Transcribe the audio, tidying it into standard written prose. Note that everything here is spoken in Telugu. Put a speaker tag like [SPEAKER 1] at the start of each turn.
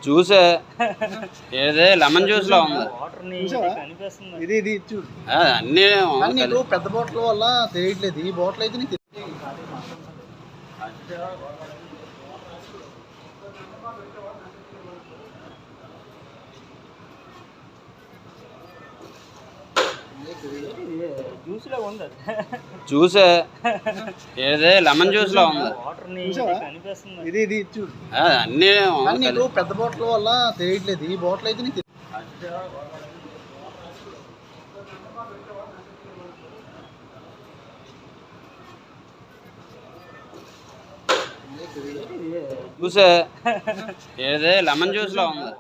[SPEAKER 1] జ్యూసే ఏదే లెమన్ జ్యూస్ లో ఉంది. అన్ని
[SPEAKER 2] పెద్ద బాటిల్ వల్ల తెలియట్లేదు. ఈ బాటిల్ అయితే నీకు
[SPEAKER 1] జ్యూసే ఏదే లెమన్ జ్యూస్ లో ఉంది.
[SPEAKER 2] అన్ని పెద్ద బాటిల్ వల్ల తెలియట్లేదు. ఈ బాటిల్ అయితే నీకు
[SPEAKER 1] జ్యూసే ఏదే లెమన్ జ్యూస్ లో ఉంది.